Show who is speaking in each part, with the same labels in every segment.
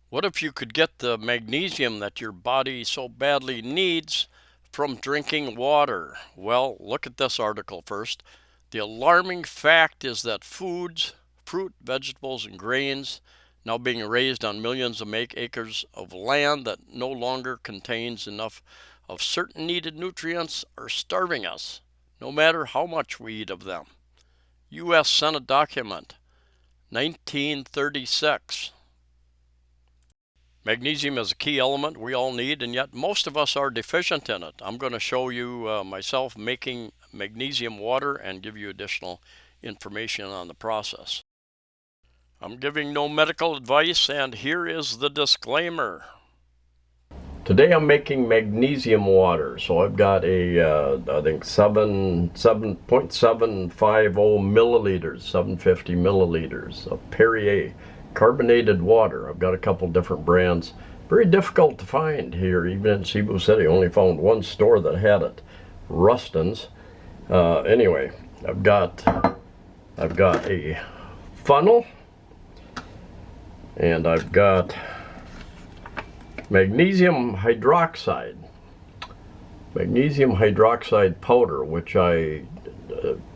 Speaker 1: What if you could get the magnesium that your body so badly needs from drinking water? Well, look at this article first. The alarming fact is that foods, fruit, vegetables, and grains now being raised on millions of acres of land that no longer contains enough of certain needed nutrients are starving us, no matter how much we eat of them. U.S. Senate document 1936. Magnesium is a key element we all need, and yet most of us are deficient in it. I'm going to show you myself making magnesium water and give you additional information on the process. I'm giving no medical advice, and here is the disclaimer. Today I'm making magnesium water, so I've got I think 7.750 milliliters, 750 milliliters of Perrier carbonated water. I've got a couple different brands. Very difficult to find here, even in Cebu City. I only found one store that had it, Rustin's. Anyway, I've got a funnel, and I've got magnesium hydroxide powder, which I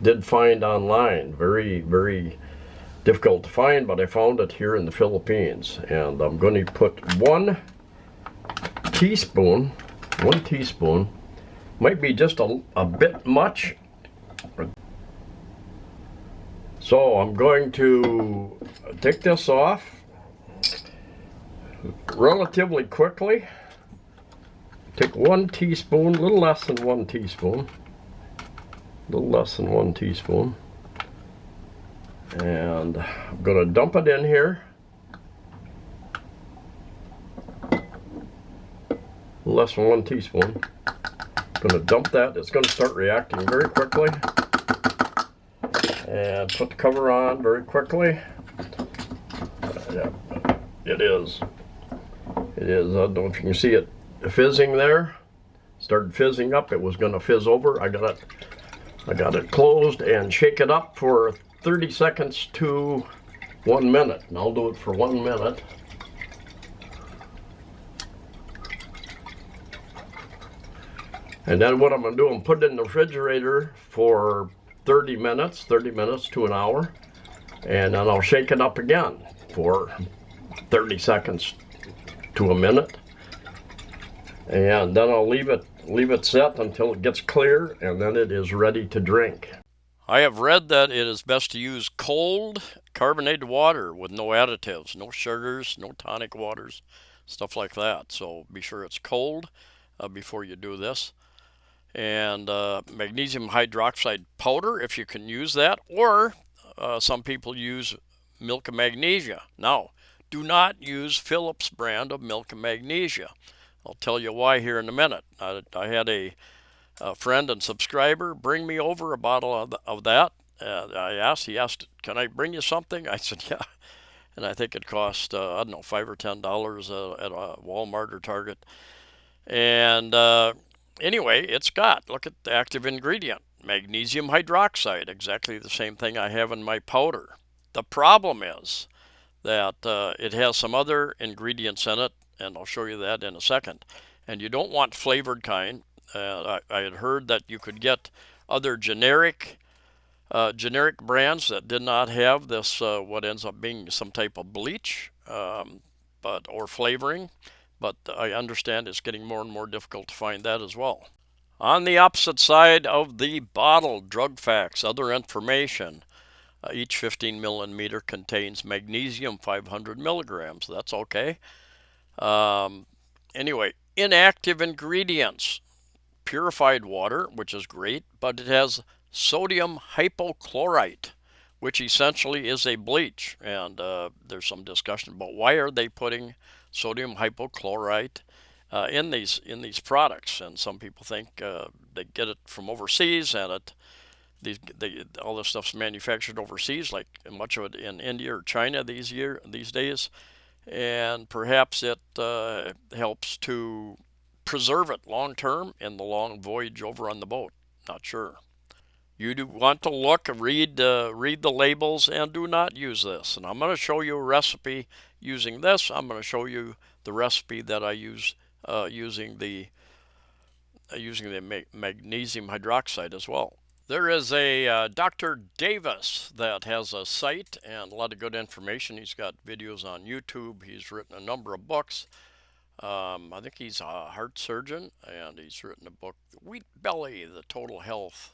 Speaker 1: did find online. Very, very difficult to find, but I found it here in the Philippines. And I'm going to put one teaspoon, might be just a bit much. So I'm going to take this off relatively quickly. Take 1 teaspoon, a little less than 1 teaspoon, and I'm going to dump it in here. Less than 1 teaspoon. I'm going to dump that. It's going to start reacting very quickly. And put the cover on very quickly. Yeah, it is. I don't know if you can see it fizzing there. Started fizzing up. It was going to fizz over. I got it closed, and shake it up for 30 seconds to 1 minute. And I'll do it for 1 minute. And then what I'm going to do, I'm put it in the refrigerator for 30 minutes to an hour. And then I'll shake it up again for 30 seconds to a minute, and then I'll leave it set until it gets clear, and then it is ready to drink. I have read that it is best to use cold carbonated water with no additives, no sugars, no tonic waters, stuff like that. So be sure it's cold before you do this. And magnesium hydroxide powder, if you can use that, or some people use milk of magnesia. Now, do not use Phillips brand of milk and magnesia. I'll tell you why here in a minute. I had a friend and subscriber bring me over a bottle of that. He asked, can I bring you something? I said, yeah. And I think it cost, I don't know, $5 or $10 at a Walmart or Target. And anyway, look at the active ingredient, magnesium hydroxide, exactly the same thing I have in my powder. The problem is that it has some other ingredients in it, and I'll show you that in a second. And you don't want flavored kind. I had heard that you could get other generic brands that did not have this, what ends up being some type of bleach, or flavoring. But I understand it's getting more and more difficult to find that as well. On the opposite side of the bottle, drug facts, other information. Each 15 millimeter contains magnesium 500 milligrams. That's okay. Anyway, inactive ingredients. Purified water, which is great, but it has sodium hypochlorite, which essentially is a bleach. And there's some discussion about why are they putting sodium hypochlorite in these products. And some people think they get it from overseas, and all this stuff's manufactured overseas, like much of it in India or China these days, and perhaps it helps to preserve it long term in the long voyage over on the boat. Not sure. You do want to look, read the labels, and do not use this. And I'm going to show you a recipe using this. I'm going to show you the recipe that I use using the magnesium hydroxide as well. There is a Dr. Davis that has a site and a lot of good information. He's got videos on YouTube. He's written a number of books. I think he's a heart surgeon, and he's written a book, Wheat Belly, the Total Health.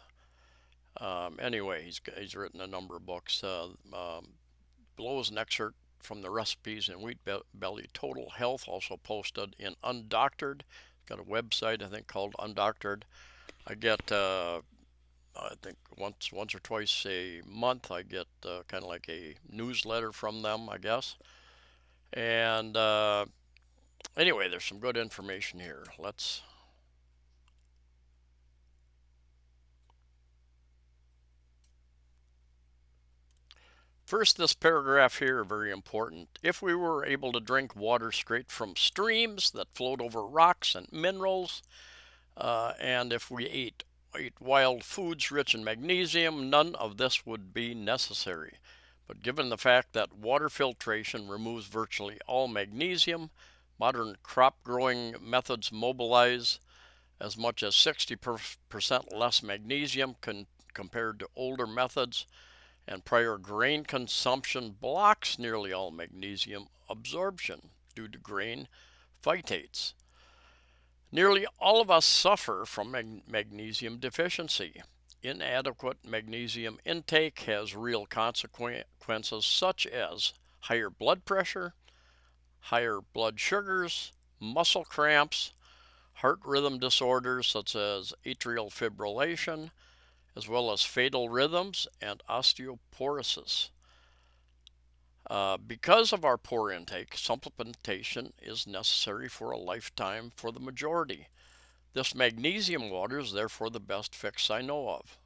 Speaker 1: Anyway, he's written a number of books. Below is an excerpt from the recipes in Wheat Belly Total Health, also posted in Undoctored. Got a website, I think, called Undoctored. I get, I think, once or twice a month, I get kind of like a newsletter from them, I guess. And anyway, there's some good information here. First, this paragraph here, very important. If we were able to drink water straight from streams that float over rocks and minerals, and if we ate wild foods rich in magnesium, none of this would be necessary. But given the fact that water filtration removes virtually all magnesium, modern crop growing methods mobilize as much as 60% less magnesium compared to older methods, and prior grain consumption blocks nearly all magnesium absorption due to grain phytates. Nearly all of us suffer from magnesium deficiency. Inadequate magnesium intake has real consequences such as higher blood pressure, higher blood sugars, muscle cramps, heart rhythm disorders such as atrial fibrillation, as well as fatal rhythms and osteoporosis. Because of our poor intake, supplementation is necessary for a lifetime for the majority. This magnesium water is therefore the best fix I know of.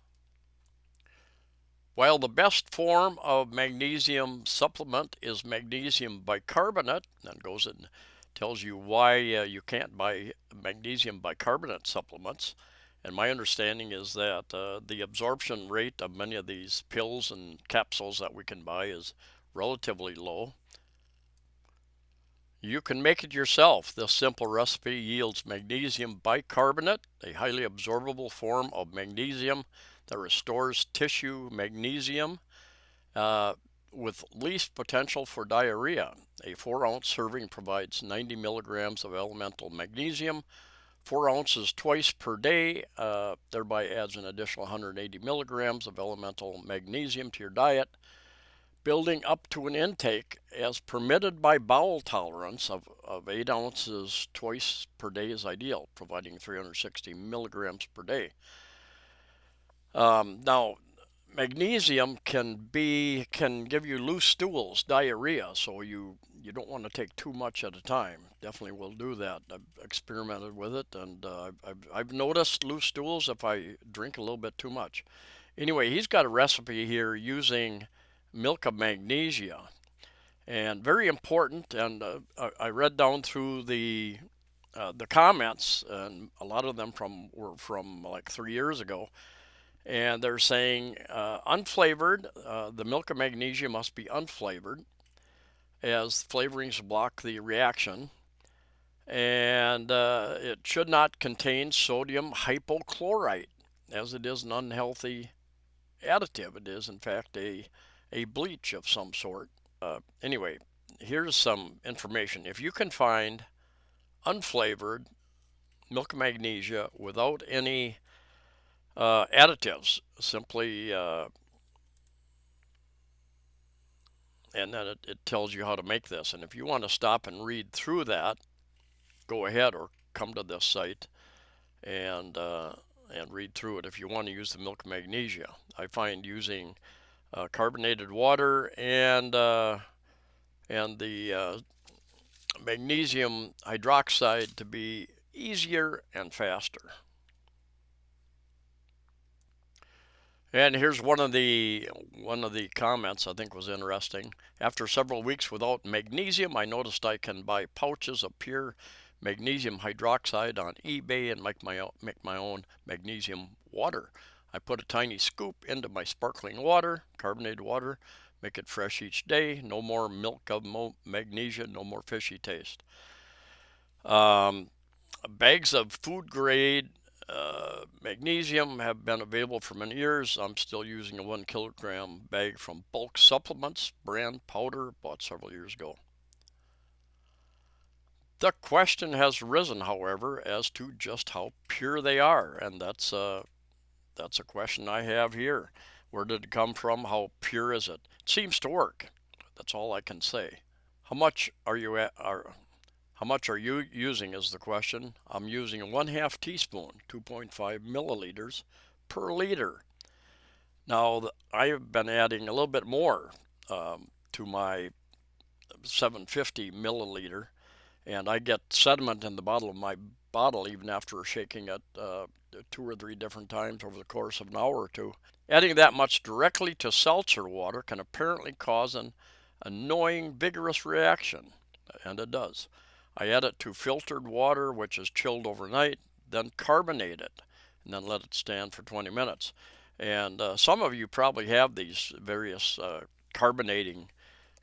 Speaker 1: While the best form of magnesium supplement is magnesium bicarbonate, and goes and tells you why you can't buy magnesium bicarbonate supplements. And my understanding is that the absorption rate of many of these pills and capsules that we can buy is relatively low. You can make it yourself. This simple recipe yields magnesium bicarbonate, a highly absorbable form of magnesium that restores tissue magnesium with least potential for diarrhea. A 4-ounce serving provides 90 milligrams of elemental magnesium. 4 ounces twice per day thereby adds an additional 180 milligrams of elemental magnesium to your diet. Building up to an intake as permitted by bowel tolerance of 8 ounces twice per day is ideal, providing 360 milligrams per day. Now, magnesium can give you loose stools, diarrhea, so you don't want to take too much at a time. Definitely will do that. I've experimented with it, and I've noticed loose stools if I drink a little bit too much. Anyway, he's got a recipe here using milk of magnesia, and very important. And I read down through the comments, and a lot of them were from like 3 years ago, and they're saying unflavored. The milk of magnesia must be unflavored, as flavorings block the reaction, and it should not contain sodium hypochlorite, as it is an unhealthy additive. It is, in fact, a bleach of some sort. Anyway, here's some information. If you can find unflavored milk of magnesia without any additives, simply, and then it tells you how to make this. And if you want to stop and read through that, go ahead, or come to this site and read through it if you want to use the milk of magnesia. I find using carbonated water and the magnesium hydroxide to be easier and faster. And here's one of the comments I think was interesting. After several weeks without magnesium, I noticed I can buy pouches of pure magnesium hydroxide on eBay and make my own magnesium water. I put a tiny scoop into my sparkling water, carbonated water, make it fresh each day. No more milk of magnesia, no more fishy taste. Bags of food grade magnesium have been available for many years. I'm still using a 1 kilogram bag from Bulk Supplements brand powder, bought several years ago. The question has risen, however, as to just how pure they are, and that's a question I have here. Where did it come from? How pure is it? It seems to work. That's all I can say. How much are you at? How much are you using is the question. I'm using 1/2 teaspoon, 2.5 milliliters per liter. Now, I've been adding a little bit more to my 750 milliliter, and I get sediment in the bottom of my bottle even after shaking it 2 or 3 different times over the course of an hour or two. Adding that much directly to seltzer water can apparently cause an annoying, vigorous reaction, and it does. I add it to filtered water, which is chilled overnight, then carbonate it, and then let it stand for 20 minutes. And some of you probably have these various carbonating.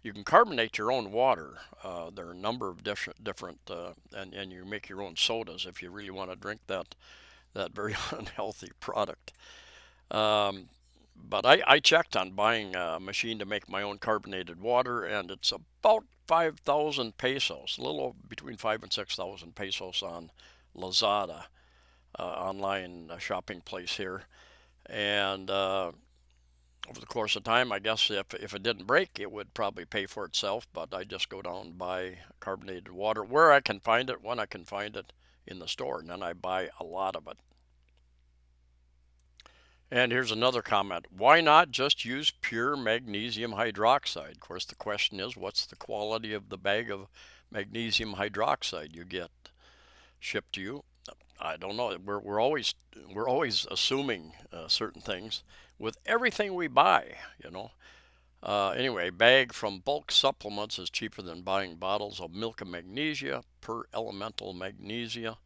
Speaker 1: You can carbonate your own water. There are a number of different, and you make your own sodas if you really want to drink that very unhealthy product. But I checked on buying a machine to make my own carbonated water, and it's about 5,000 pesos, a little between 5 and 6,000 pesos on Lazada, online shopping place here. And over the course of time, I guess if it didn't break, it would probably pay for itself. But I just go down and buy carbonated water where I can find it, when I can find it in the store, and then I buy a lot of it. And here's another comment. Why not just use pure magnesium hydroxide? Of course, the question is, what's the quality of the bag of magnesium hydroxide you get shipped to you? I don't know. We're always assuming certain things with everything we buy, you know. Anyway, bag from Bulk Supplements is cheaper than buying bottles of milk and magnesia per elemental magnesia.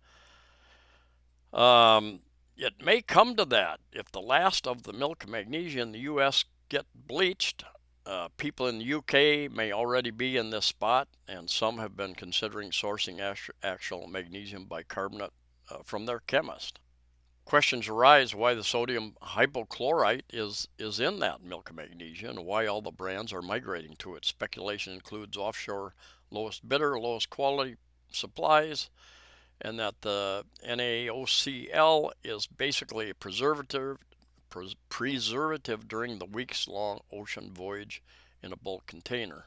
Speaker 1: It may come to that if the last of the milk and magnesia in the U.S. get bleached. People in the UK may already be in this spot, and some have been considering sourcing actual magnesium bicarbonate from their chemist. Questions arise why the sodium hypochlorite is in that milk of magnesia and why all the brands are migrating to it. Speculation includes offshore lowest bidder, lowest quality supplies, and that the NaOCl is basically a preservative during the weeks-long ocean voyage in a bulk container.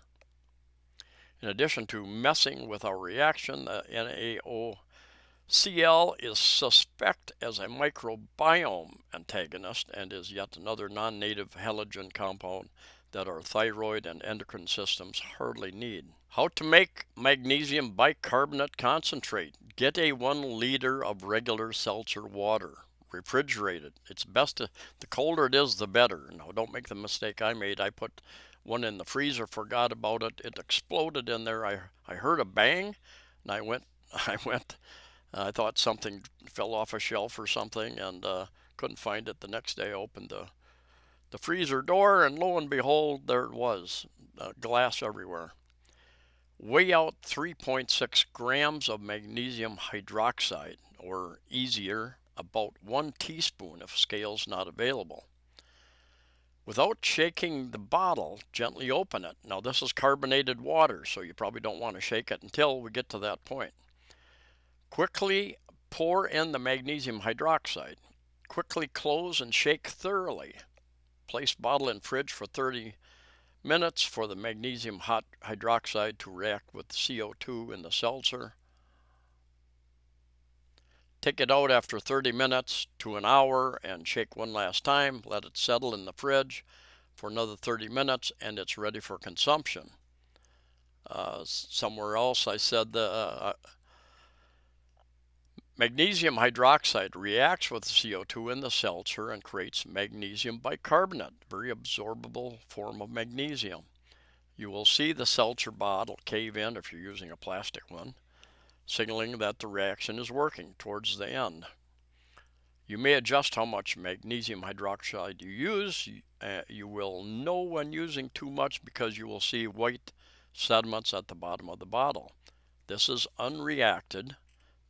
Speaker 1: In addition to messing with our reaction, the NaOCl is suspect as a microbiome antagonist and is yet another non-native halogen compound that our thyroid and endocrine systems hardly need. How to make magnesium bicarbonate concentrate. Get a 1 liter of regular seltzer water. Refrigerate it. It's best to, the colder it is, the better. Now, don't make the mistake I made. I put one in the freezer, forgot about it. It exploded in there. I heard a bang, and I thought something fell off a shelf or something, and couldn't find it. The next day I opened the freezer door, and lo and behold, there it was, glass everywhere. Weigh out 3.6 grams of magnesium hydroxide, or easier, about 1 teaspoon if scales not available. Without shaking the bottle, gently open it. Now this is carbonated water, so you probably don't want to shake it until we get to that point. Quickly pour in the magnesium hydroxide. Quickly close and shake thoroughly. Place bottle in fridge for 30 minutes for the magnesium hydroxide to react with CO2 in the seltzer. Take it out after 30 minutes to an hour and shake one last time. Let it settle in the fridge for another 30 minutes and it's ready for consumption. Somewhere else I said the magnesium hydroxide reacts with CO2 in the seltzer and creates magnesium bicarbonate, very absorbable form of magnesium. You will see the seltzer bottle cave in if you're using a plastic one, signaling that the reaction is working towards the end. You may adjust how much magnesium hydroxide you use. You will know when using too much because you will see white sediments at the bottom of the bottle. This is unreacted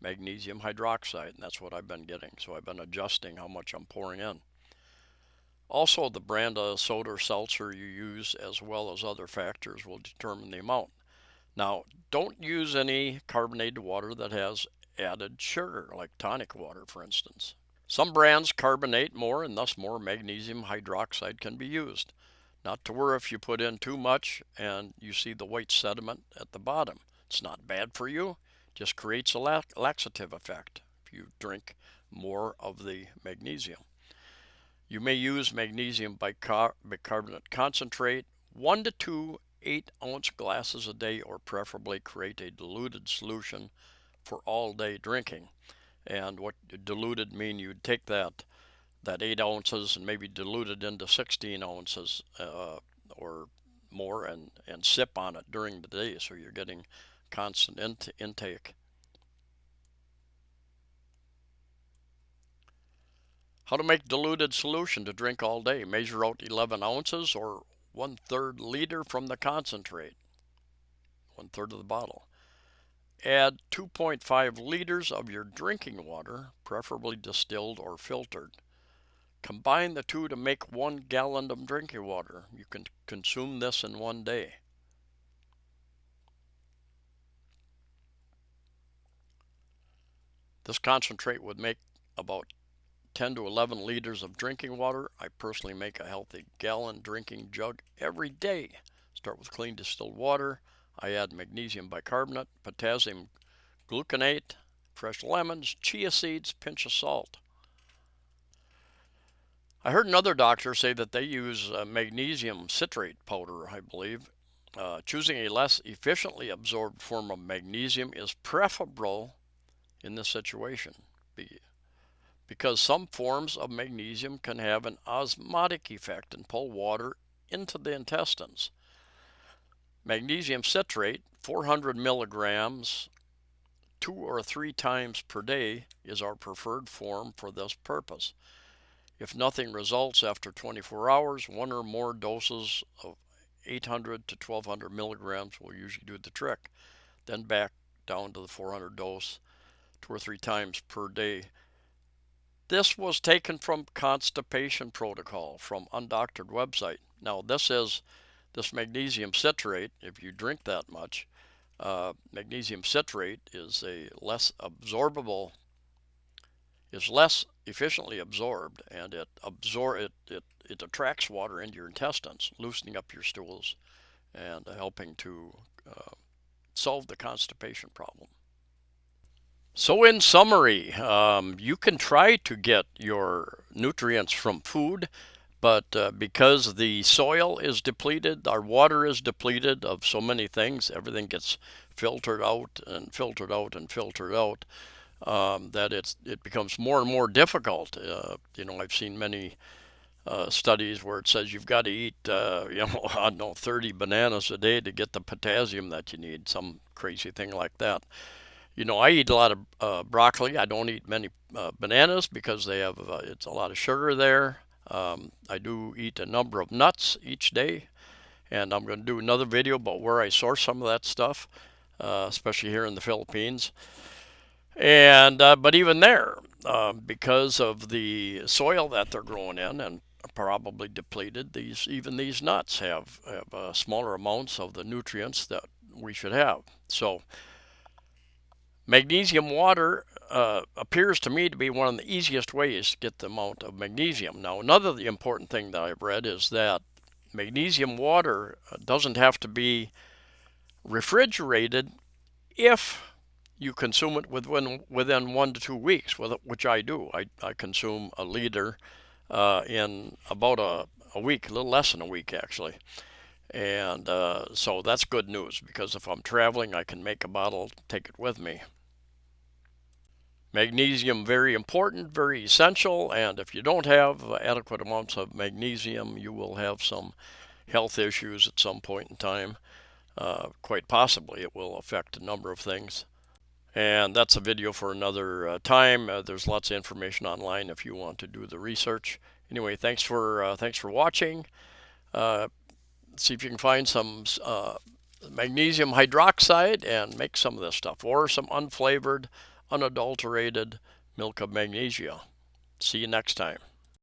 Speaker 1: magnesium hydroxide, and that's what I've been getting. So I've been adjusting how much I'm pouring in. Also, the brand of soda or seltzer you use, as well as other factors, will determine the amount. Now, don't use any carbonated water that has added sugar, like tonic water, for instance. Some brands carbonate more, and thus more magnesium hydroxide can be used. Not to worry if you put in too much and you see the white sediment at the bottom. It's not bad for you, just creates a laxative effect if you drink more of the magnesium. You may use magnesium bicarbonate concentrate, 1 to 2 8-ounce glasses a day, or preferably create a diluted solution for all-day drinking. And what diluted mean, you'd take that 8 ounces and maybe dilute it into 16 ounces or more, and sip on it during the day, so you're getting constant intake. How to make diluted solution to drink all day. Measure out 11 ounces or 1/3 liter from the concentrate, 1/3 of the bottle. Add 2.5 liters of your drinking water, preferably distilled or filtered. Combine the two to make 1 gallon of drinking water. You can consume this in one day. This concentrate would make about 10 to 11 liters of drinking water. I personally make a healthy gallon drinking jug every day. Start with clean distilled water. I add magnesium bicarbonate, potassium gluconate, fresh lemons, chia seeds, pinch of salt. I heard another doctor say that they use magnesium citrate powder, I believe. Choosing a less efficiently absorbed form of magnesium is preferable in this situation, because some forms of magnesium can have an osmotic effect and pull water into the intestines. Magnesium citrate, 400 milligrams, 2 or 3 times per day, is our preferred form for this purpose. If nothing results after 24 hours, 1 or more doses of 800 to 1200 milligrams will usually do the trick. Then back down to the 400 dose, 2 or 3 times per day. This was taken from Constipation Protocol from Undoctored website. Now this magnesium citrate, if you drink that much, magnesium citrate is less efficiently absorbed, and it attracts water into your intestines, loosening up your stools and helping to solve the constipation problem. So in summary, you can try to get your nutrients from food, but because the soil is depleted, our water is depleted of so many things, everything gets filtered out and filtered out and filtered out, that it becomes more and more difficult. I've seen many studies where it says you've got to eat, 30 bananas a day to get the potassium that you need, some crazy thing like that. I eat a lot of broccoli. I don't eat many bananas because they have it's a lot of sugar there. I do eat a number of nuts each day, and I'm going to do another video about where I source some of that stuff, especially here in the Philippines. And but even there, because of the soil that they're growing in and probably depleted, these nuts have smaller amounts of the nutrients that we should have. So magnesium water appears to me to be one of the easiest ways to get the amount of magnesium. Now, another important thing that I've read is that magnesium water doesn't have to be refrigerated if you consume it within 1 to 2 weeks, which I do. I consume a liter in about a week, a little less than a week actually. And so that's good news, because if I'm traveling, I can make a bottle, take it with me. Magnesium, very important, very essential, and if you don't have adequate amounts of magnesium, you will have some health issues at some point in time. Quite possibly it will affect a number of things.
Speaker 2: And that's a video for another time. There's lots of information online if you want to do the research. Anyway, thanks for watching. See if you can find some magnesium hydroxide and make some of this stuff, or some unflavored, unadulterated milk of magnesia. See you next time.